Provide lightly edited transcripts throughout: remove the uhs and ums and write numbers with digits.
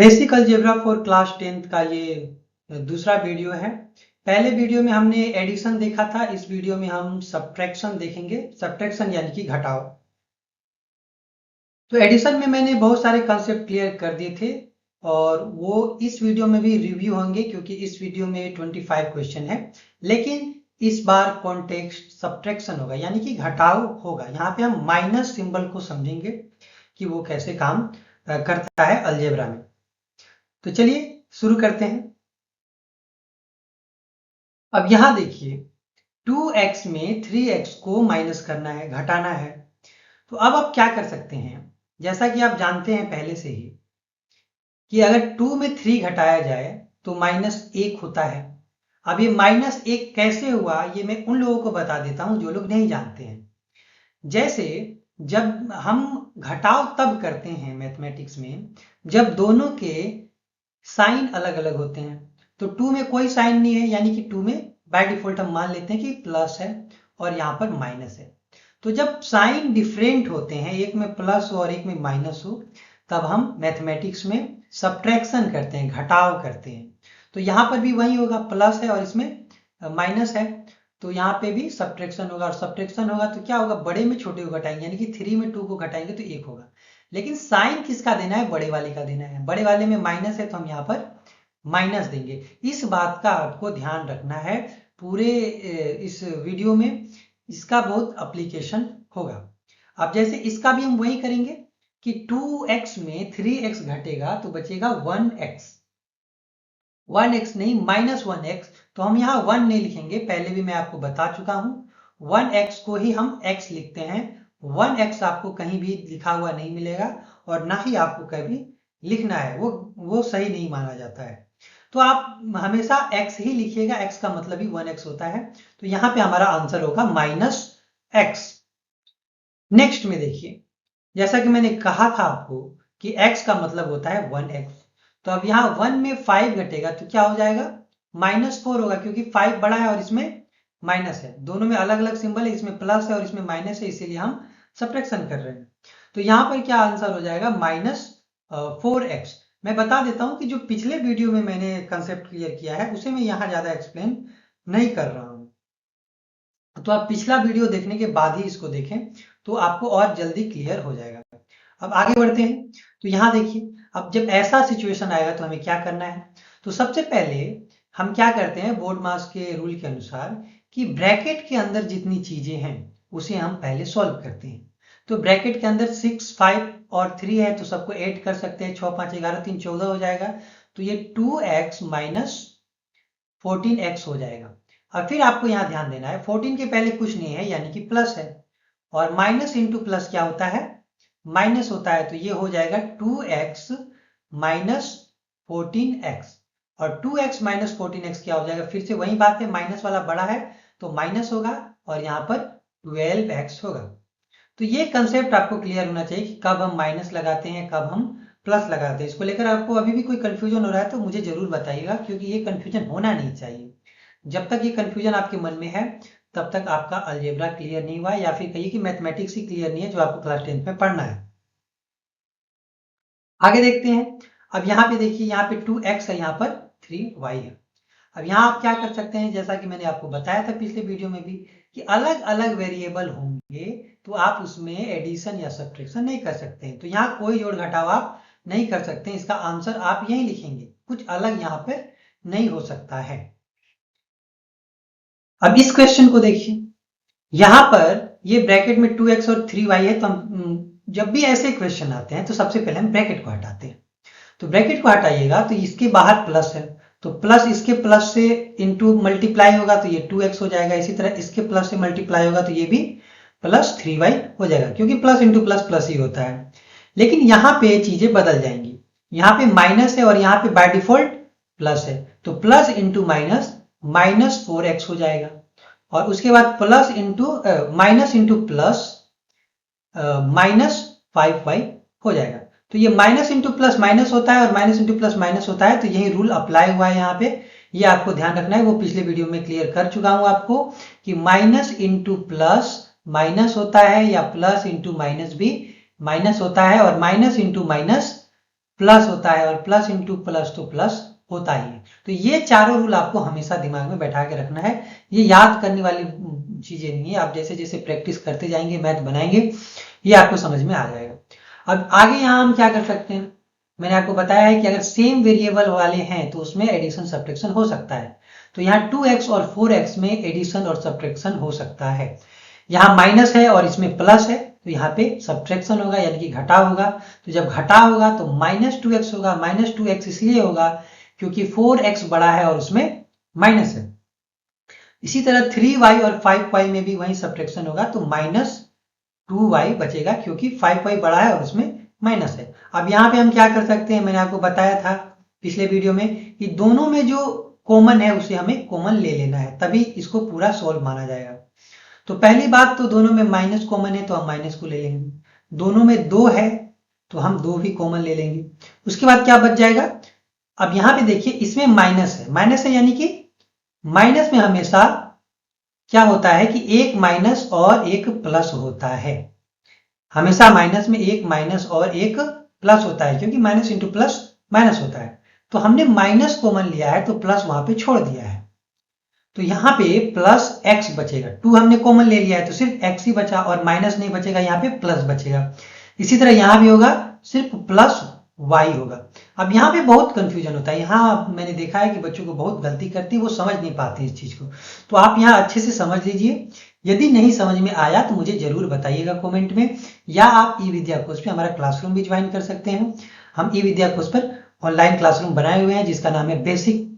Basic algebra for class 10th का ये दूसरा वीडियो है। पहले वीडियो में हमने एडिशन देखा था, इस वीडियो में हम सब्ट्रैक्शन देखेंगे। सब्ट्रैक्शन यानी कि घटाव। तो एडिशन में मैंने बहुत सारे कॉन्सेप्ट क्लियर कर दिए थे और वो इस वीडियो में भी रिव्यू होंगे, क्योंकि इस वीडियो में 25 क्वेश्चन है। लेकिन इस बार कॉन्टेक्स्ट सब्ट्रैक्शन होगा, यानी कि घटाव होगा। यहाँ पे हम माइनस सिंबल को समझेंगे कि वो कैसे काम करता है अलजेब्रा में। तो चलिए शुरू करते हैं। अब यहां देखिए, 2x में 3x को माइनस करना है, घटाना है। तो अब आप क्या कर सकते हैं, जैसा कि आप जानते हैं पहले से ही कि अगर 2 में 3 घटाया जाए तो -1 होता है। अब ये -1 कैसे हुआ, ये मैं उन लोगों को बता देता हूं जो लोग नहीं जानते हैं। जैसे जब हम घटाव तब करते हैं मैथमेटिक्स में, जब दोनों के साइन अलग अलग होते हैं। तो 2 में कोई साइन नहीं है, यानी कि 2 में बाय डिफॉल्ट हम मान लेते हैं कि प्लस है और यहाँ पर माइनस है। तो जब साइन डिफरेंट होते हैं, एक में प्लस हो और एक में माइनस हो, तब हम मैथमेटिक्स में सब्ट्रैक्शन करते हैं, घटाव करते हैं। तो यहाँ पर भी वही होगा, प्लस है और इसमें माइनस है, तो यहाँ पे भी सब्ट्रैक्शन होगा। और सब्ट्रैक्शन होगा तो क्या होगा, बड़े में छोटे को घटाएंगे, यानी कि 3 में 2 को घटाएंगे तो 1 होगा। लेकिन साइन किसका देना है, बड़े वाले का देना है। बड़े वाले में माइनस है तो हम यहाँ पर माइनस देंगे। इस बात का आपको ध्यान रखना है। पूरे इस वीडियो में इसका बहुत एप्लीकेशन होगा। अब जैसे इसका भी हम वही करेंगे कि 2x में 3x घटेगा तो बचेगा 1x। 1x नहीं, -1x। तो हम यहाँ 1 नहीं लिखेंगे, पहले भी मैं आपको बता चुका हूं। 1x को ही हम x लिखते हैं। 1x आपको कहीं भी लिखा हुआ नहीं मिलेगा और ना ही आपको कभी लिखना है, वो सही नहीं माना जाता है। तो आप हमेशा x ही लिखिएगा, x का मतलब ही 1x होता है। तो यहाँ पे हमारा आंसर होगा -x। नेक्स्ट में देखिए, जैसा कि मैंने कहा था आपको कि x का मतलब होता है 1x। तो अब यहाँ 1 में 5 घटेगा तो क्या हो जाएगा, -4 होगा, क्योंकि 5 बड़ा है और इसमें माइनस है। दोनों में अलग अलग सिंबल है, इसमें प्लस है और इसमें माइनस है, इसीलिए हम सब्ट्रैक्शन कर रहे हैं। तो यहाँ पर क्या आंसर हो जाएगा, -4x। मैं बता देता हूं कि जो पिछले वीडियो में मैंने कंसेप्ट क्लियर किया है, उसे मैं यहाँ ज्यादा एक्सप्लेन नहीं कर रहा हूं। तो आप पिछला वीडियो देखने के बाद ही इसको देखें, तो आपको और जल्दी क्लियर हो जाएगा। अब आगे बढ़ते हैं। तो यहाँ देखिए, अब जब ऐसा सिचुएशन आएगा तो हमें क्या करना है। तो सबसे पहले हम क्या करते हैं, बोर्ड मास के रूल के अनुसार, कि ब्रैकेट के अंदर जितनी चीजें हैं उसे हम पहले सॉल्व करते हैं। तो ब्रैकेट के अंदर 6, 5 और 3 है, तो सबको ऐड कर सकते हैं। 6, 5, 11, 3, 14 हो जाएगा। तो ये 2x माइनस 14x हो जाएगा। और फिर आपको यहाँ ध्यान देना है, 14 के पहले कुछ नहीं है, यानी कि प्लस है। और माइनस इंटू प्लस क्या होता है, माइनस होता है। तो ये हो जाएगा 2x माइनस 14x। और 2x माइनस 14x क्या हो जाएगा, फिर से वही बात है, माइनस वाला बड़ा है तो माइनस होगा और यहाँ पर 12x होगा। तो ये कंसेप्ट आपको क्लियर होना चाहिए कि कब हम माइनस लगाते हैं, कब हम प्लस लगाते हैं। इसको लेकर आपको अभी भी कोई कंफ्यूजन हो रहा है तो मुझे जरूर बताइएगा, क्योंकि ये कंफ्यूजन होना नहीं चाहिए। जब तक ये कंफ्यूजन आपके मन में है तब तक आपका अलजेब्रा क्लियर नहीं हुआ, या फिर कहिए कि मैथमेटिक्स ही क्लियर नहीं है जो आपको क्लास 10th में पढ़ना है। आगे देखते हैं। अब यहाँ पे देखिए, यहाँ पे 2x है, यहाँ पर 3y है। अब यहाँ आप क्या कर सकते हैं, जैसा कि मैंने आपको बताया था पिछले वीडियो में भी, कि अलग अलग वेरिएबल होंगे तो आप उसमें एडिशन या सब्ट्रैक्शन नहीं कर सकते हैं। तो यहाँ कोई जोड़ घटाव आप नहीं कर सकते हैं, इसका आंसर आप यही लिखेंगे, कुछ अलग यहाँ पे नहीं हो सकता है। अब इस क्वेश्चन को देखिए, यहां पर ये ब्रैकेट में 2x और 3y है। तो हम जब भी ऐसे क्वेश्चन आते हैं तो सबसे पहले हम ब्रैकेट को हटाते हैं। तो ब्रैकेट को हटाइएगा तो इसके बाहर प्लस है, तो प्लस इसके प्लस से इंटू मल्टीप्लाई होगा तो ये 2x हो जाएगा। इसी तरह इसके प्लस से मल्टीप्लाई होगा तो ये भी प्लस 3y हो जाएगा, क्योंकि प्लस इंटू प्लस प्लस ही होता है। लेकिन यहाँ पे चीजें बदल जाएंगी, यहाँ पे माइनस है और यहाँ पे बाय डिफॉल्ट प्लस है। तो प्लस इंटू माइनस -4x हो जाएगा। और उसके बाद plus into minus into plus -5y हो जाएगा। तो ये माइनस इंटू प्लस माइनस होता है और माइनस इंटू प्लस माइनस होता है, तो यही रूल अप्लाई हुआ है यहाँ पे। ये आपको ध्यान रखना है, वो पिछले वीडियो में क्लियर कर चुका हूं आपको कि माइनस इंटू प्लस माइनस होता है, या प्लस इंटू माइनस भी माइनस होता है, और माइनस इंटू माइनस प्लस होता है, और प्लस इंटू प्लस तो प्लस होता ही है। तो ये चारों रूल आपको हमेशा दिमाग में बैठा के रखना है। ये याद करने वाली चीजें नहीं है, आप जैसे जैसे प्रैक्टिस करते जाएंगे, मैथ बनाएंगे, ये आपको समझ में आ जाएगा। अब आगे यहाँ हम क्या कर सकते हैं, मैंने आपको बताया है कि अगर सेम वेरिएबल वाले हैं तो उसमें एडिशन सब्ट्रैक्शन हो सकता है। तो यहाँ 2x और 4x में एडिशन और सब्ट्रैक्शन हो सकता है। यहाँ माइनस है और इसमें प्लस है, तो यहाँ पे सब्ट्रैक्शन होगा, यानी कि घटा होगा। तो जब घटा होगा तो -2x होगा। -2x इसलिए होगा क्योंकि 4x बड़ा है और उसमें माइनस है। इसी तरह 3y और 5y में भी वही सब्ट्रैक्शन होगा, तो -2y बचेगा क्योंकि 5y बड़ा है और उसमें माइनस है। अब यहाँ पे हम क्या कर सकते हैं, मैंने आपको बताया था पिछले वीडियो में कि दोनों में जो कॉमन है उसे हमें कॉमन ले लेना है, तभी इसको पूरा सॉल्व माना जाएगा। तो पहली बात तो दोनों में माइनस कॉमन है तो हम माइनस को ले लेंगे। दोनों में 2 है तो हम 2 भी कॉमन ले लेंगे। उसके बाद क्या बच जाएगा, अब यहाँ पे देखिए इसमें माइनस है यानी कि माइनस में हमेशा क्या होता है कि एक माइनस और एक प्लस होता है। हमेशा माइनस में एक माइनस और एक प्लस होता है, क्योंकि माइनस इंटू प्लस माइनस होता है। तो हमने माइनस कॉमन लिया है तो प्लस वहां पे छोड़ दिया है, तो यहाँ पे प्लस एक्स बचेगा। 2 हमने कॉमन ले लिया है तो सिर्फ एक्स ही बचा और माइनस नहीं बचेगा, यहाँ पे प्लस बचेगा। इसी तरह यहाँ भी होगा, सिर्फ प्लस वाई होगा। अब यहाँ पे बहुत कंफ्यूजन होता है, यहाँ मैंने देखा है कि बच्चों को बहुत गलती करती है, वो समझ नहीं पाते इस चीज को। तो आप यहाँ अच्छे से समझ लीजिए। यदि नहीं समझ में आया तो मुझे जरूर बताइएगा कमेंट में, या आप ई विद्या कोर्स पे हमारा क्लासरूम भी ज्वाइन कर सकते हैं। हम ई विद्या कोर्स पर ऑनलाइन क्लासरूम बनाए हुए हैं जिसका नाम है बेसिक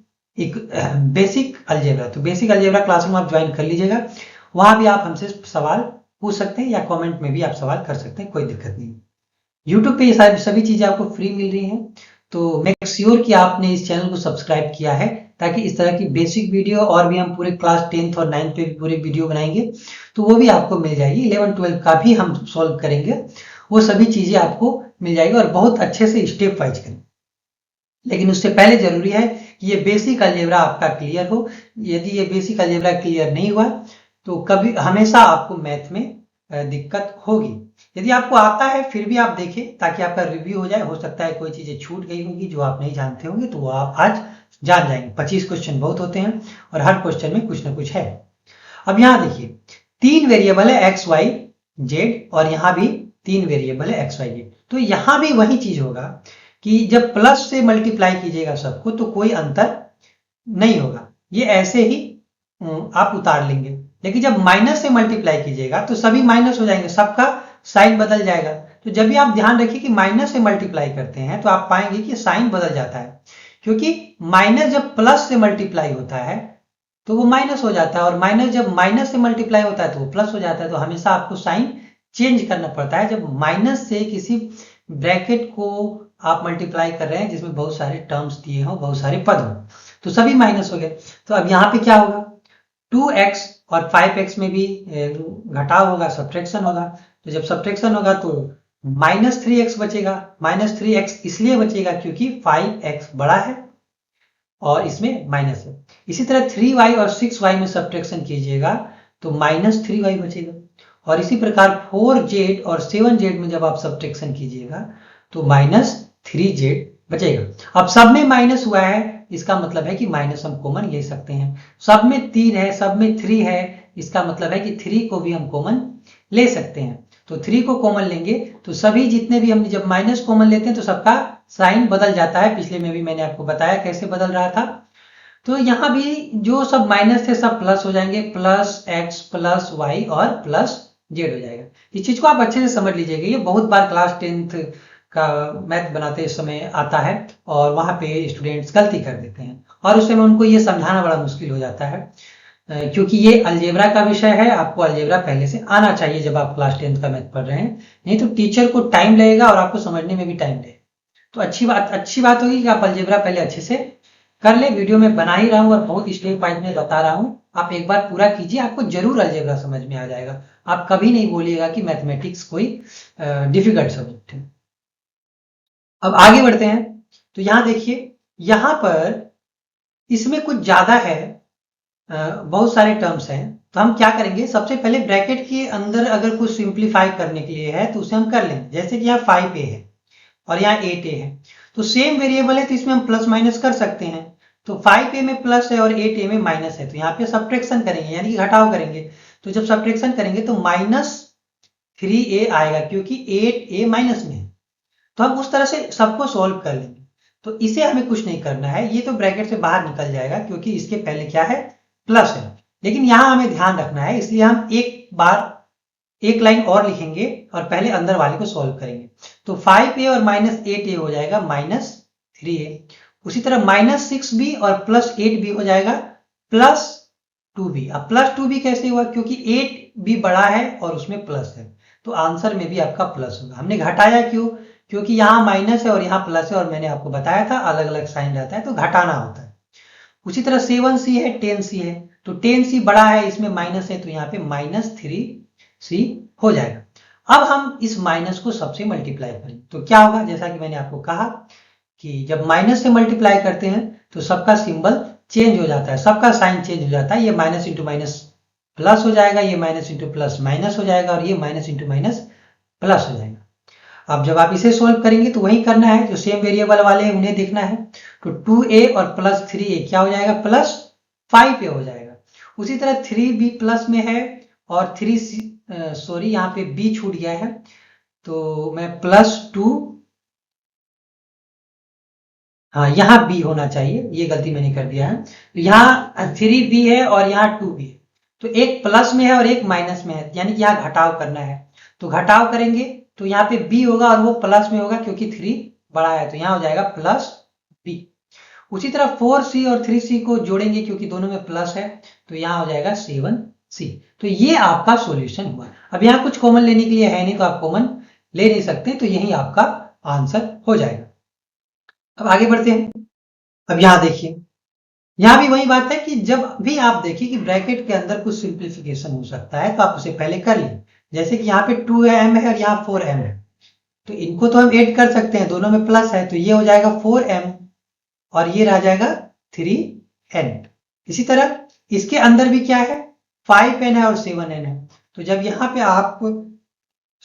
अलजेब्रा। तो बेसिक अलजेब्रा क्लासरूम आप ज्वाइन कर लीजिएगा, वहां भी आप हमसे सवाल पूछ सकते हैं या कमेंट में भी आप सवाल कर सकते हैं, कोई दिक्कत नहीं। यूट्यूब पे ये सभी चीजें आपको फ्री मिल रही हैं, तो मेक श्योर कि आपने इस चैनल को सब्सक्राइब किया है, ताकि इस तरह की बेसिक वीडियो और भी हम पूरे क्लास 10th और 9th पे भी पूरे वीडियो बनाएंगे तो वो भी आपको मिल जाएगी। 11 12 का भी हम सॉल्व करेंगे, वो सभी चीजें आपको मिल जाएगी और बहुत अच्छे से स्टेप वाइज करेंगे। लेकिन उससे पहले जरूरी है कि ये बेसिक अलजेब्रा आपका क्लियर हो। यदि ये बेसिक अलजेब्रा क्लियर नहीं हुआ तो कभी हमेशा आपको मैथ में दिक्कत होगी। यदि आपको आता है फिर भी आप देखें, ताकि आपका रिव्यू हो जाए। हो सकता है कोई चीजें छूट गई होगी जो आप नहीं जानते होंगे, तो वो आप आज जान जाएंगे। 25 क्वेश्चन बहुत होते हैं और हर क्वेश्चन में कुछ ना कुछ है। अब यहाँ देखिए 3 वेरिएबल है एक्स वाई जेड, और यहाँ भी 3 वेरिएबल है एक्स वाई जेड। तो यहाँ भी वही चीज होगा कि जब प्लस से मल्टीप्लाई कीजिएगा सबको तो कोई अंतर नहीं होगा, ये ऐसे ही आप उतार लेंगे। लेकिन जब माइनस से मल्टीप्लाई कीजिएगा तो सभी माइनस हो जाएंगे, सबका साइन बदल जाएगा। तो जब भी आप ध्यान रखिए कि माइनस से मल्टीप्लाई करते हैं तो आप पाएंगे कि साइन बदल जाता है, क्योंकि माइनस जब प्लस से मल्टीप्लाई होता है तो वो माइनस हो जाता है, और माइनस जब माइनस से मल्टीप्लाई होता है तो वो प्लस हो जाता है। तो हमेशा आपको साइन चेंज करना पड़ता है जब माइनस से किसी ब्रैकेट को आप मल्टीप्लाई कर रहे हैं जिसमें बहुत सारे टर्म्स दिए हों, बहुत सारे पद हों, तो सभी माइनस हो गए। तो अब यहाँ पे क्या होगा, 2x और 5x में भी घटाव होगा, सब्ट्रैक्शन होगा। तो जब सब्ट्रैक्शन होगा तो -3x बचेगा। -3x इसलिए बचेगा क्योंकि 5x बड़ा है और इसमें माइनस है। इसी तरह 3y और 6y में सब्ट्रैक्शन कीजिएगा तो -3y बचेगा। और इसी प्रकार 4z और 7z में जब आप सब्ट्रैक्शन कीजिएगा तो -3z बचेगा। अब सब में माइनस हुआ है, इसका मतलब है कि माइनस हम कॉमन ले सकते हैं। सब में 3 है, सब में 3 है, इसका मतलब है कि 3 को भी हम कॉमन ले सकते हैं। तो 3 को कॉमन लेंगे तो सभी जितने भी हम जब माइनस कॉमन लेते हैं तो सबका साइन बदल जाता है। पिछले में भी मैंने आपको बताया कैसे बदल रहा था। तो यहाँ भी जो सब माइनस थे सब प्लस हो जाएंगे, प्लस एक्स प्लस वाई और प्लस जेड हो जाएगा। इस चीज को आप अच्छे से समझ लीजिएगा, ये बहुत बार क्लास 10th का मैथ बनाते समय आता है और वहां पे स्टूडेंट्स गलती कर देते हैं और उस समय उनको ये समझाना बड़ा मुश्किल हो जाता है, क्योंकि ये अलजेब्रा का विषय है। आपको अलजेब्रा पहले से आना चाहिए जब आप क्लास 10th का मैथ पढ़ रहे हैं, नहीं तो टीचर को टाइम लगेगा और आपको समझने में भी टाइम लगेगा। तो अच्छी बात होगी कि आप अलजेब्रा पहले अच्छे से कर ले। वीडियो में बना ही रहा हूँ और बहुत स्टेप वाइज में बता रहा हूँ, आप एक बार पूरा कीजिए, आपको जरूर अलजेब्रा समझ में आ जाएगा। आप कभी नहीं बोलिएगा कि मैथमेटिक्स कोई डिफिकल्ट सब्जेक्ट है। अब आगे बढ़ते हैं। तो यहाँ देखिए, यहाँ पर इसमें कुछ ज्यादा है, बहुत सारे टर्म्स हैं। तो हम क्या करेंगे, सबसे पहले ब्रैकेट के अंदर अगर कुछ सिंप्लीफाई करने के लिए है तो उसे हम कर लेंगे। जैसे कि यहाँ 5a है और यहाँ 8a है, तो सेम वेरिएबल है तो इसमें हम प्लस माइनस कर सकते हैं। तो 5a में प्लस है और 8a में माइनस है, तो यहाँ पे सब्ट्रैक्शन करेंगे यानी कि घटाव करेंगे। तो जब सब्ट्रैक्शन करेंगे तो -3a आएगा क्योंकि 8a माइनस में है। तो हम उस तरह से सबको सॉल्व कर लेंगे। तो इसे हमें कुछ नहीं करना है, ये तो ब्रैकेट से बाहर निकल जाएगा क्योंकि इसके पहले क्या है, प्लस है। लेकिन यहां हमें ध्यान रखना है, इसलिए हम एक लाइन और लिखेंगे और पहले अंदर वाले को सॉल्व करेंगे। तो 5a और -8a हो जाएगा -3a। उसी तरह -6b और +8b हो जाएगा +2b। अब +2b कैसे हुआ, क्योंकि 8b बड़ा है और उसमें प्लस है, तो आंसर में भी आपका प्लस होगा। हमने घटाया क्यों, क्योंकि यहाँ माइनस है और यहाँ प्लस है, और मैंने आपको बताया था अलग अलग साइन रहता है तो घटाना होता है। उसी तरह 7c है, 10c है, तो 10c बड़ा है, इसमें माइनस है, तो यहाँ पे -3c हो जाएगा। अब हम इस माइनस को सबसे मल्टीप्लाई करें तो क्या होगा, जैसा कि मैंने आपको कहा कि जब माइनस से मल्टीप्लाई करते हैं तो सबका सिंबल चेंज हो जाता है, सबका साइन चेंज हो जाता है। ये माइनस इंटू माइनस प्लस हो जाएगा, ये माइनस इंटू प्लस माइनस हो जाएगा, और ये माइनस इंटू माइनस प्लस हो जाएगा। अब जब आप इसे सोल्व करेंगे तो वही करना है, जो सेम वेरिएबल वाले हैं उन्हें देखना है। तो 2a और +3a क्या हो जाएगा, +5a हो जाएगा। उसी तरह 3b प्लस में है और 3c सॉरी यहाँ पे b छूट गया है, तो मैं +2, हाँ यहाँ b होना चाहिए, ये गलती मैंने कर दिया है। तो यहाँ 3b है और यहाँ 2b है, तो एक प्लस में है और एक माइनस में है, यानी कि यहाँ घटाव करना है। तो घटाव करेंगे तो यहाँ पे b होगा और वो प्लस में होगा क्योंकि 3 बड़ा है, तो यहाँ हो जाएगा +b। उसी तरह 4c और 3c को जोड़ेंगे क्योंकि दोनों में प्लस है, तो यहाँ हो जाएगा 7c। तो ये आपका सॉल्यूशन हुआ। अब यहाँ कुछ कॉमन लेने के लिए है नहीं, तो आप कॉमन ले नहीं सकते, तो यही आपका आंसर हो जाएगा। अब आगे बढ़ते हैं। अब यहाँ देखिए, यहाँ भी वही बात है कि जब भी आप देखिए कि ब्रैकेट के अंदर कुछ सिंप्लीफिकेशन हो सकता है तो आप उसे पहले कर लें। जैसे कि यहाँ पे 2m है और यहाँ 4m है, तो इनको तो हम ऐड कर सकते हैं, दोनों में प्लस है, तो ये हो जाएगा 4m और ये रह जाएगा 3n। इसी तरह इसके अंदर भी क्या है, 5n है और 7n है, तो जब यहाँ पे आप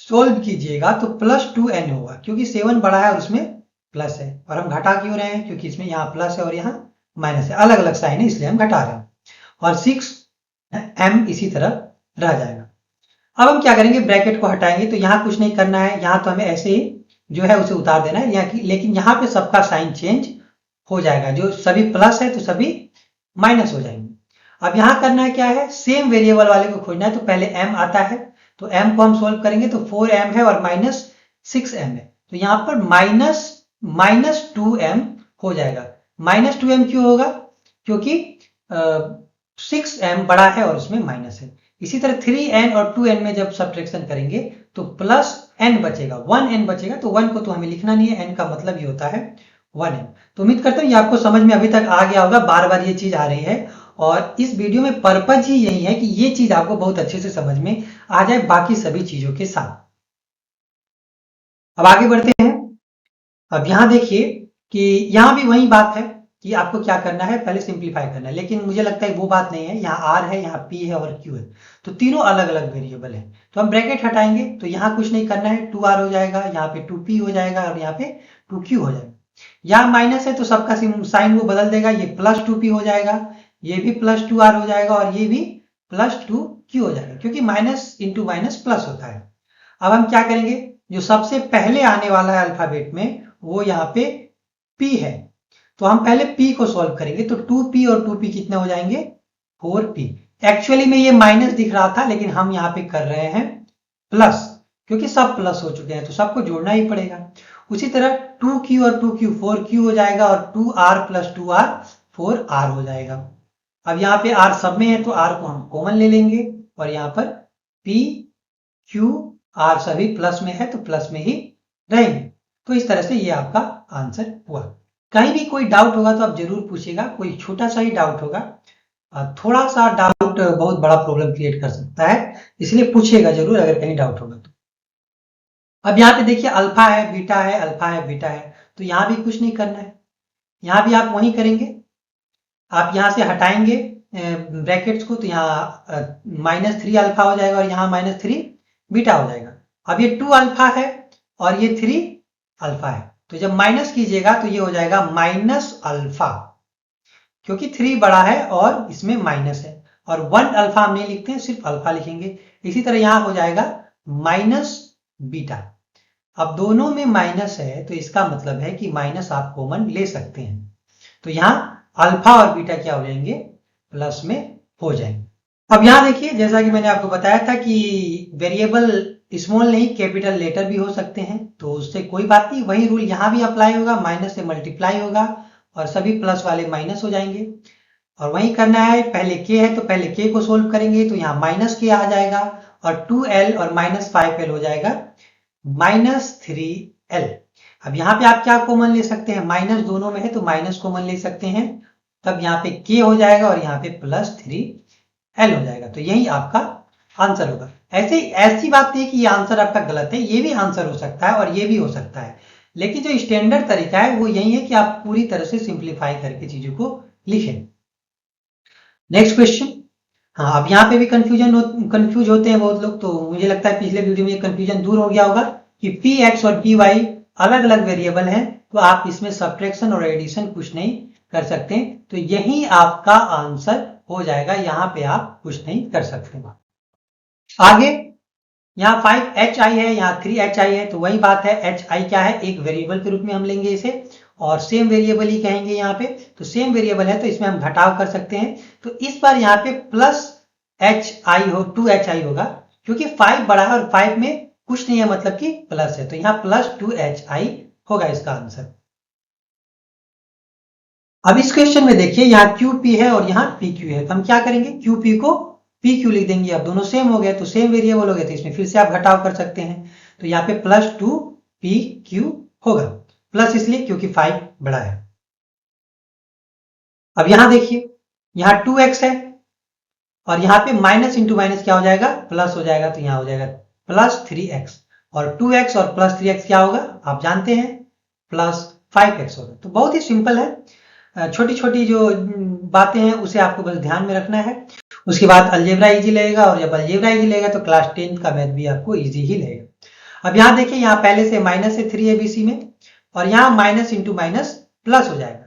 सोल्व कीजिएगा तो +2n होगा क्योंकि 7 बड़ा है और उसमें प्लस है, और हम घटा क्यों रहे हैं, क्योंकि इसमें यहाँ प्लस है और यहाँ माइनस है, अलग अलग साइन है इसलिए हम घटा रहे हैं। और 6m इसी तरह रह जाएगा। अब हम क्या करेंगे, ब्रैकेट को हटाएंगे, तो यहाँ कुछ नहीं करना है, यहाँ तो हमें ऐसे ही जो है उसे उतार देना है यहाँ की, लेकिन यहाँ पे सबका साइन चेंज हो जाएगा, जो सभी प्लस है तो सभी माइनस हो जाएंगे। अब यहाँ करना है क्या है, सेम वेरिएबल वाले को खोजना है, तो पहले m आता है, तो m को हम सोल्व करेंगे तो 4m है और -6m है, तो यहाँ पर -2m हो जाएगा। -2m क्यों होगा, क्योंकि 6m बड़ा है और उसमें माइनस है। इसी तरह 3n और 2n में जब सब्ट्रैक्शन करेंगे तो +n बचेगा, 1n बचेगा, तो 1 को तो हमें लिखना नहीं है, n का मतलब ही होता है 1n। तो उम्मीद करता हूँ ये आपको समझ में अभी तक आ गया होगा, बार बार ये चीज आ रही है, और इस वीडियो में पर्पज ही यही है कि ये चीज आपको बहुत अच्छे से समझ में आ जाए बाकी सभी चीजों के साथ। अब आगे बढ़ते हैं। अब यहाँ देखिए कि यहाँ भी वही बात है कि आपको क्या करना है, पहले सिंप्लीफाई करना है, लेकिन मुझे लगता है वो बात नहीं है। यहाँ r है, यहाँ p है और q है, तो तीनों अलग अलग वेरिएबल है, तो हम ब्रैकेट हटाएंगे तो यहाँ कुछ नहीं करना है, 2r हो जाएगा, यहाँ पे 2p हो जाएगा और यहाँ पे 2q हो जाएगा। यहाँ माइनस है तो सबका साइन वो बदल देगा, ये +2p हो जाएगा, ये भी +2r हो जाएगा और ये भी +2q हो जाएगा, क्योंकि माइनस इंटू माइनस प्लस होता है। अब हम क्या करेंगे, जो सबसे पहले आने वाला है अल्फाबेट में वो यहाँ पे p है, तो हम पहले p को सॉल्व करेंगे, तो 2p और 2p कितने हो जाएंगे, 4p। एक्चुअली में ये माइनस दिख रहा था, लेकिन हम यहाँ पे कर रहे हैं प्लस, क्योंकि सब प्लस हो चुके हैं तो सबको जोड़ना ही पड़ेगा। उसी तरह 2q और 2q 4q हो जाएगा और 2r + 2r 4r हो जाएगा। अब यहाँ पे r सब में है तो r को हम कॉमन ले लेंगे, और यहाँ पर p q r सभी प्लस में है तो प्लस में ही रहेंगे। तो इस तरह से ये आपका आंसर हुआ। कहीं भी कोई डाउट होगा तो आप जरूर पूछिएगा, कोई छोटा सा ही डाउट होगा, थोड़ा सा डाउट बहुत बड़ा प्रॉब्लम क्रिएट कर सकता है, इसलिए पूछिएगा जरूर अगर कहीं डाउट होगा तो। अब यहाँ पे देखिए अल्फा है, बीटा है, अल्फा है, बीटा है, तो यहाँ भी कुछ नहीं करना है, यहाँ भी आप वही करेंगे। आप यहाँ से हटाएंगे ब्रैकेट्स को, तो यहाँ -3 अल्फा हो जाएगा और यहाँ -3 बीटा हो जाएगा। अब ये 2 अल्फा है और ये 3 अल्फा है, तो जब माइनस कीजिएगा तो ये हो जाएगा माइनस अल्फा, क्योंकि 3 बड़ा है और इसमें माइनस है, और 1 अल्फा हम नहीं लिखते हैं, सिर्फ अल्फा लिखेंगे। इसी तरह यहां हो जाएगा माइनस बीटा। अब दोनों में माइनस है तो इसका मतलब है कि माइनस आप कॉमन ले सकते हैं, तो यहां अल्फा और बीटा क्या हो जाएंगे, प्लस में हो जाएंगे। अब यहां देखिए, जैसा कि मैंने आपको बताया था कि वेरिएबल स्मॉल नहीं कैपिटल लेटर भी हो सकते हैं, तो उससे कोई बात नहीं, वही रूल यहां भी अप्लाई होगा, माइनस से मल्टीप्लाई होगा और सभी प्लस वाले माइनस हो जाएंगे। और वही करना है, पहले के है तो पहले के को सोल्व करेंगे, तो यहाँ माइनस के आ जाएगा और 2l और माइनस 5l हो जाएगा माइनस 3l। अब यहाँ पे आप क्या कॉमन ले सकते हैं, माइनस दोनों में है तो माइनस कॉमन ले सकते हैं, तब यहाँ पे के हो जाएगा और यहाँ पे प्लस 3l हो जाएगा। तो यही आपका आंसर होगा। ऐसी बात नहीं कि ये आंसर आपका गलत है, ये भी आंसर हो सकता है और ये भी हो सकता है, लेकिन जो स्टैंडर्ड तरीका है वो यही है कि आप पूरी तरह से सिंप्लीफाई करके चीजों को लिखें। Next question. हाँ, अब यहाँ पे भी कंफ्यूज होते हैं बहुत लोग, तो मुझे लगता है पिछले वीडियो में कंफ्यूजन दूर हो गया होगा कि पी एक्स और पी वाई अलग अलग वेरिएबल हैं, तो आप इसमें सब्ट्रैक्शन और एडिशन कुछ नहीं कर सकते, तो यही आपका आंसर हो जाएगा, यहाँ पे आप कुछ नहीं कर सकते। आगे यहाँ 5hi है, यहाँ 3hi है, तो वही बात है, hi क्या है, एक वेरिएबल के रूप में हम लेंगे इसे, और सेम वेरिएबल ही कहेंगे यहाँ पे, तो सेम वेरिएबल है तो इसमें हम घटाव कर सकते हैं, तो इस बार यहाँ पे प्लस hi हो, 2hi होगा, क्योंकि 5 बड़ा है और 5 में कुछ नहीं है, मतलब कि प्लस है, तो यहाँ प्लस 2hi होगा इसका आंसर। अब इस क्वेश्चन में देखिए, यहाँ QP है और यहाँ PQ है, तो हम क्या करेंगे, QP को PQ लिख देंगे। अब दोनों सेम हो गए तो सेम वेरिएबल हो गए, तो इसमें फिर से आप घटाव कर सकते हैं, तो यहाँ पे प्लस 2PQ होगा, प्लस इसलिए क्योंकि 5 बड़ा है। अब यहां देखिए, यहाँ 2x है और यहाँ पे माइनस इंटू माइनस क्या हो जाएगा, प्लस हो जाएगा, तो यहाँ हो जाएगा प्लस 3x, और 2x और प्लस 3x क्या होगा, आप जानते हैं, प्लस 5x होगा। तो बहुत ही सिंपल है, छोटी छोटी जो बातें हैं उसे आपको बस ध्यान में रखना है, उसके बाद अलजेब्रा इजी लगेगा, और जब अलजेब्रा इजी लगेगा तो क्लास 10 का मैथ भी आपको इजी ही लगेगा। अब यहाँ देखिए, यहाँ पहले से माइनस है 3abc में, और यहाँ माइनस इंटू माइनस प्लस हो जाएगा।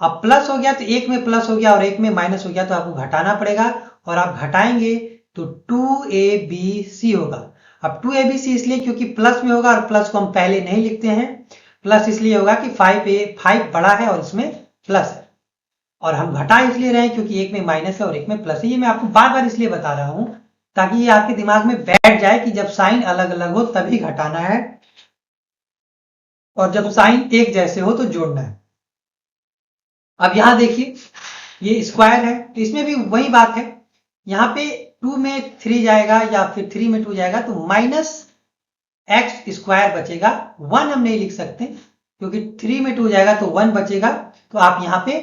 अब प्लस हो गया तो एक में प्लस हो गया और एक में माइनस हो गया, तो आपको घटाना पड़ेगा, और आप घटाएंगे तो 2abc होगा। अब 2abc इसलिए क्योंकि प्लस में होगा, और प्लस को हम पहले नहीं लिखते हैं, प्लस इसलिए होगा कि 5 बड़ा है और इसमें प्लस है, और हम घटा इसलिए रहे हैं क्योंकि एक में माइनस है और एक में प्लस है। ये मैं आपको बार बार इसलिए बता रहा हूं ताकि ये आपके दिमाग में बैठ जाए कि जब साइन अलग अलग हो तभी घटाना है, और जब साइन एक जैसे हो तो जोड़ना है। अब यहां देखिए, ये स्क्वायर है, तो इसमें भी वही बात है, यहाँ पे 2 में 3 जाएगा या फिर 3 में 2 जाएगा, तो माइनस एक्स स्क्वायर बचेगा, 1 हम नहीं लिख सकते क्योंकि 3 में 2 जाएगा तो 1 बचेगा, तो आप यहाँ पे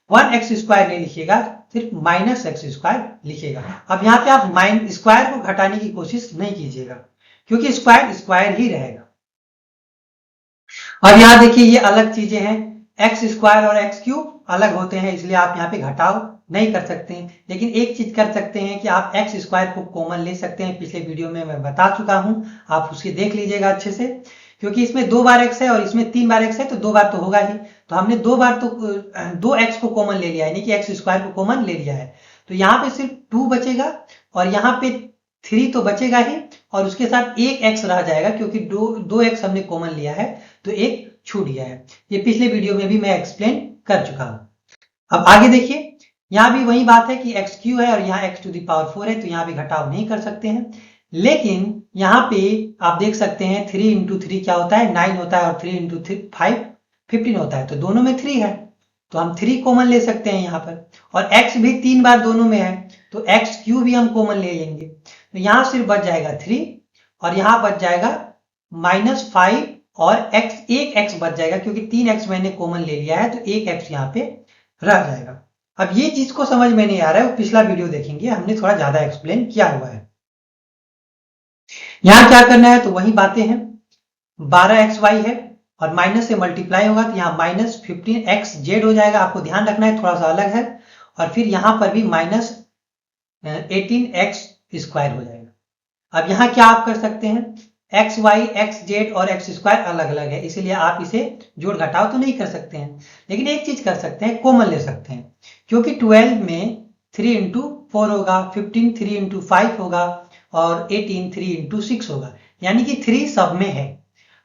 1x स्क्वायर नहीं लिखिएगा, सिर्फ माइनस एक्स स्क्वायर लिखिएगा। अब यहाँ पे आप स्क्वायर को घटाने की कोशिश नहीं कीजिएगा, क्योंकि स्क्वायर स्क्वायर ही रहेगा। अब यहाँ देखिए, ये अलग चीजें हैं, एक्स स्क्वायर और एक्स क्यूब अलग होते हैं, इसलिए आप यहाँ पे घटाव नहीं कर सकते हैं, लेकिन एक चीज कर सकते हैं कि आप एक्स स्क्वायर को कॉमन ले सकते हैं। पिछले वीडियो में मैं बता चुका हूं, आप उसके देख लीजिएगा अच्छे से, क्योंकि इसमें 2 बार एक्स है और इसमें 3 बार एक्स है, तो 2 बार तो होगा ही, तो हमने 2 बार तो 2x को कॉमन ले लिया है, नहीं कि एक्स स्क्वायर को कॉमन ले लिया है, तो यहाँ पे सिर्फ 2 बचेगा, और यहाँ पे 3 तो बचेगा ही, और उसके साथ एक x रह जाएगा, क्योंकि 2x हमने कॉमन लिया है तो एक छूट गया है। ये पिछले वीडियो में भी मैं एक्सप्लेन कर चुका हूं। अब आगे देखिए, यहाँ भी वही बात है कि एक्स क्यू है और यहाँ x टू द पावर 4 है, तो यहाँ भी घटाव नहीं कर सकते हैं, लेकिन यहाँ पे आप देख सकते हैं 3 इंटू 3 क्या होता है, 9 होता है, और 3 इंटू 5 15 होता है, तो दोनों में 3 है, तो हम 3 कॉमन ले सकते हैं यहाँ पर, और x भी 3 बार दोनों में है, तो एक्स क्यू भी हम कॉमन ले लेंगे, तो यहाँ सिर्फ बच जाएगा 3, और यहाँ बच जाएगा -5, और एक x बच जाएगा, क्योंकि 3x मैंने कॉमन ले लिया है, तो एक x यहाँ पे रह जाएगा। अब ये चीज को समझ में नहीं आ रहा है, वो पिछला वीडियो देखेंगे, हमने थोड़ा ज्यादा एक्सप्लेन किया हुआ है। यहाँ क्या करना है, तो वही बातें हैं, 12xy है और माइनस से मल्टीप्लाई होगा, तो यहाँ -15xz हो जाएगा, आपको ध्यान रखना है, थोड़ा सा अलग है, और फिर यहाँ पर भी -18x स्क्वायर हो जाएगा। अब यहाँ क्या आप कर सकते हैं, एक्स वाई एक्स जेड और एक्स स्क्वायर अलग अलग है, इसीलिए आप इसे जोड़ घटाव तो नहीं कर सकते हैं। लेकिन एक चीज कर सकते हैं, कॉमन ले सकते हैं, क्योंकि 12 में 3 इंटू 4 होगा, 15 3 इंटू 5 होगा और 18 3 इंटू 6 होगा, यानी कि 3 सब में है।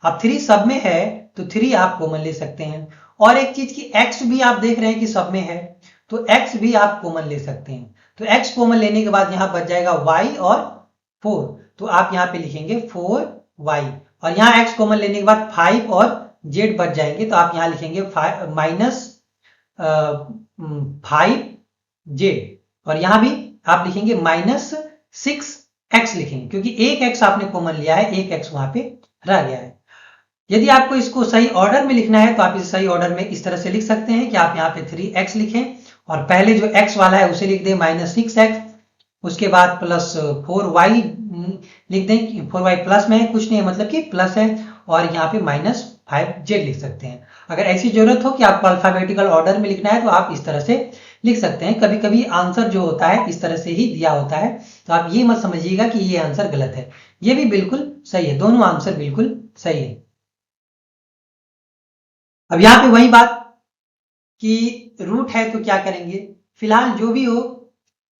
अब 3 सब में है तो 3 आप कॉमन ले सकते हैं। और एक चीज की x भी आप देख रहे हैं कि सब में है, तो x भी आप कॉमन ले सकते हैं। तो x कॉमन लेने के बाद यहां बच जाएगा y और 4, तो आप यहाँ पे लिखेंगे 4y, और यहाँ x कॉमन लेने के बाद 5 और z बच जाएंगे, तो आप यहाँ लिखेंगे माइनस 5z, और यहाँ भी आप लिखेंगे माइनस 6x लिखेंगे, क्योंकि एक x आपने कॉमन लिया है, एक x वहां पे रह गया है। यदि आपको इसको सही ऑर्डर में लिखना है तो आप इसे सही ऑर्डर में इस तरह से लिख सकते हैं कि आप यहाँ पे 3x लिखें और पहले जो x वाला है उसे लिख दें माइनस 6x, उसके बाद प्लस 4y लिख दें, 4y प्लस में है, कुछ नहीं है मतलब कि प्लस है, और यहाँ पे माइनस 5z लिख सकते हैं। अगर ऐसी जरूरत हो कि आपको अल्फाबेटिकल ऑर्डर में लिखना है तो आप इस तरह से लिख सकते हैं। कभी कभी आंसर जो होता है इस तरह से ही दिया होता है, तो आप ये मत समझिएगा कि ये आंसर गलत है, ये भी बिल्कुल सही है, दोनों आंसर बिल्कुल सही है। अब यहाँ पे वही बात कि रूट है तो क्या करेंगे, फिलहाल जो भी हो,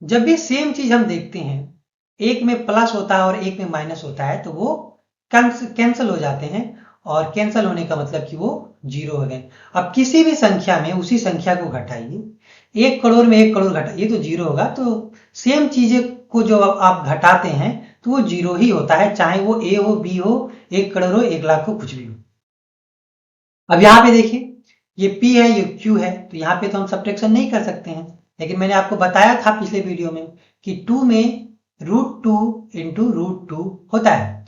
जब भी सेम चीज हम देखते हैं, एक में प्लस होता है और एक में माइनस होता है, तो वो कैंसिल हो जाते हैं, और कैंसिल होने का मतलब कि वो जीरो हो गए। अब किसी भी संख्या में उसी संख्या को घटाइए, 1 करोड़ में 1 करोड़ घटाइए तो जीरो होगा। तो सेम चीजें को जो आप घटाते हैं तो वो जीरो ही होता है, चाहे वो ए हो, बी हो, 1 करोड़ हो, 1 लाख हो, कुछ भी हो। अब यहाँ पे देखिए, ये P है, ये Q है, तो यहाँ पे तो हम सब्ट्रैक्शन नहीं कर सकते हैं, लेकिन मैंने आपको बताया था पिछले वीडियो में कि 2 में √2 इंटू √2 होता है,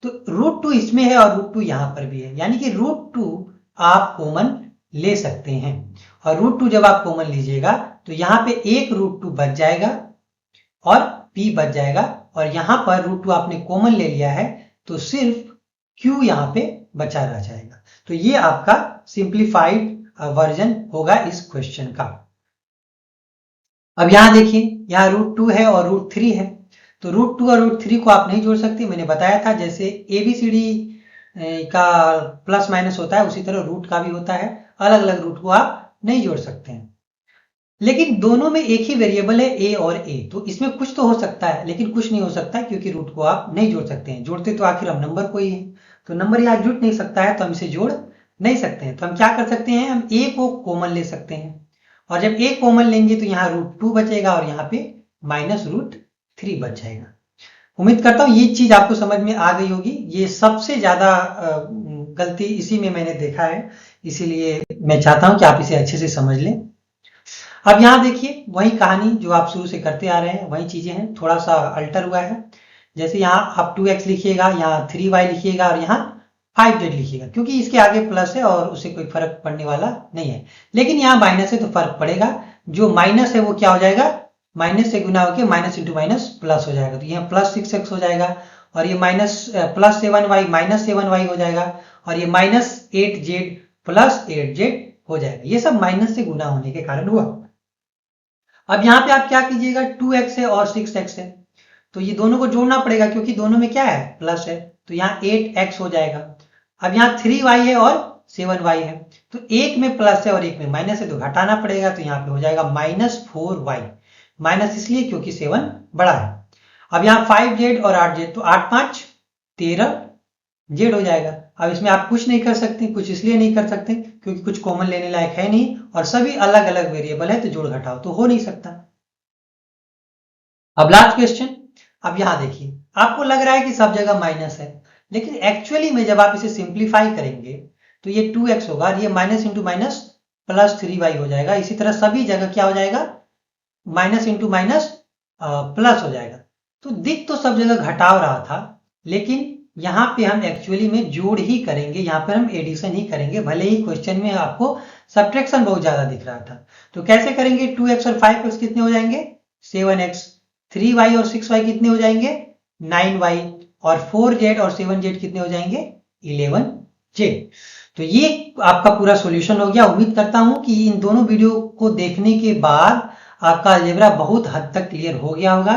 तो √2 इसमें है और √2 यहाँ पर भी है, यानी कि √2 आप कॉमन ले सकते हैं। और √2 जब आप कॉमन लीजिएगा तो यहाँ पे एक √2 बच जाएगा और P बच जाएगा, और यहाँ पर √2 आपने कॉमन ले लिया है तो सिर्फ Q यहाँ पे बचा रह जाएगा। तो ये आपका सिंप्लीफाइड वर्जन होगा इस क्वेश्चन का। अब यहां देखिए, यहाँ √2 है और √3 है, तो √2 और √3 को आप नहीं जोड़ सकते, मैंने बताया था जैसे ABCD का प्लस माइनस होता है उसी तरह रूट का भी होता है, अलग अलग रूट को आप नहीं जोड़ सकते हैं। लेकिन दोनों में एक ही वेरिएबल है A और A, तो इसमें कुछ तो हो सकता है लेकिन कुछ नहीं हो सकता है, क्योंकि रूट को आप नहीं जोड़ सकते हैं। जोड़ते तो आखिर हम नंबर को ही है, तो नंबर यहाँ जुड़ नहीं सकता है, तो हम इसे जोड़ नहीं सकते हैं। तो हम क्या कर सकते हैं, हम A को कॉमन ले सकते हैं, और जब A कॉमन लेंगे तो यहाँ √2 बचेगा और यहाँ पे माइनस √3 बच जाएगा। उम्मीद करता हूँ ये चीज आपको समझ में आ गई होगी। ये सबसे ज्यादा गलती इसी में मैंने देखा है, इसीलिए मैं चाहता हूं कि आप इसे अच्छे से समझ लें। अब यहाँ देखिए, वही कहानी जो आप शुरू से करते आ रहे हैं, वही चीजें हैं, थोड़ा सा अल्टर हुआ है। जैसे यहाँ आप 2x लिखिएगा, यहाँ 3y लिखिएगा और यहाँ 5z लिखिएगा, क्योंकि इसके आगे प्लस है और उससे कोई फर्क पड़ने वाला नहीं है। लेकिन यहाँ माइनस है तो फर्क पड़ेगा, जो माइनस है वो क्या हो जाएगा, माइनस से गुना होकर माइनस इंटू माइनस प्लस हो जाएगा, तो यहाँ प्लस 6x हो जाएगा, और ये minus plus 7y minus 7y हो जाएगा, और ये माइनस 8z प्लस 8z हो जाएगा। ये सब माइनस से गुना होने के कारण हुआ। अब यहाँ पे आप क्या कीजिएगा, 2x है और 6x है, तो ये दोनों को जोड़ना पड़ेगा, क्योंकि दोनों में क्या है, प्लस है, तो यहाँ 8x हो जाएगा। अब यहाँ 3y है और 7y है, तो एक में प्लस है और एक में माइनस है, तो घटाना पड़ेगा, तो यहाँ पे हो जाएगा माइनस 4y, माइनस इसलिए क्योंकि 7 बड़ा है। अब यहाँ 5z और 8z, तो 8 5 13z हो जाएगा। अब इसमें आप कुछ नहीं कर सकते, कुछ इसलिए नहीं कर सकते क्योंकि कुछ कॉमन लेने लायक है नहीं, और सभी अलग अलग वेरिएबल है, तो जोड़ घटाव तो हो नहीं सकता। अब लास्ट क्वेश्चन, अब यहां देखिए, आपको लग रहा है कि सब जगह माइनस है, लेकिन एक्चुअली में जब आप इसे सिंप्लीफाई करेंगे तो ये 2x होगा, ये minus into minus plus 3y हो जाएगा। इसी तरह सभी जगह क्या हो जाएगा, माइनस इंटू माइनस प्लस हो जाएगा। तो दिख तो सब जगह घटाव रहा था, लेकिन यहाँ पे हम एक्चुअली में जोड़ ही करेंगे, यहाँ पर हम एडिशन ही करेंगे, भले ही क्वेश्चन में आपको सब्ट्रैक्शन बहुत ज्यादा दिख रहा था। तो कैसे करेंगे, 2x और 5x कितने हो जाएंगे, 7x, 3y और 6y कितने हो जाएंगे, 9y, और 4z और 7z कितने हो जाएंगे, 11z। तो ये आपका पूरा सॉल्यूशन हो गया। उम्मीद करता हूं कि इन दोनों वीडियो को देखने के बाद आपका अलजेब्रा बहुत हद तक क्लियर हो गया होगा।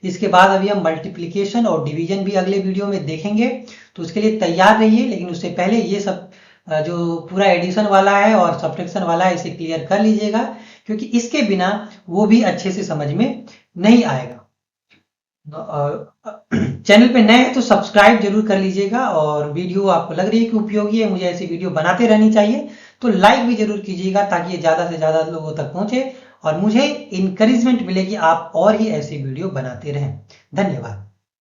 इसके बाद अभी हम मल्टीप्लिकेशन और डिवीजन भी अगले वीडियो में देखेंगे, तो उसके लिए तैयार रहिए। लेकिन उससे पहले ये सब जो पूरा एडिशन वाला है और सब्ट्रैक्शन वाला है इसे क्लियर कर लीजिएगा, क्योंकि इसके बिना वो भी अच्छे से समझ में नहीं आएगा। चैनल पे नए हैं तो सब्सक्राइब जरूर कर लीजिएगा, और वीडियो आपको लग रही है कि उपयोगी है, मुझे ऐसी वीडियो बनाते रहनी चाहिए, तो लाइक भी जरूर कीजिएगा ताकि ये ज़्यादा से ज़्यादा लोगों तक पहुंचे और मुझे इंकरेजमेंट मिले कि आप और ही ऐसी वीडियो बनाते रहें। धन्यवाद।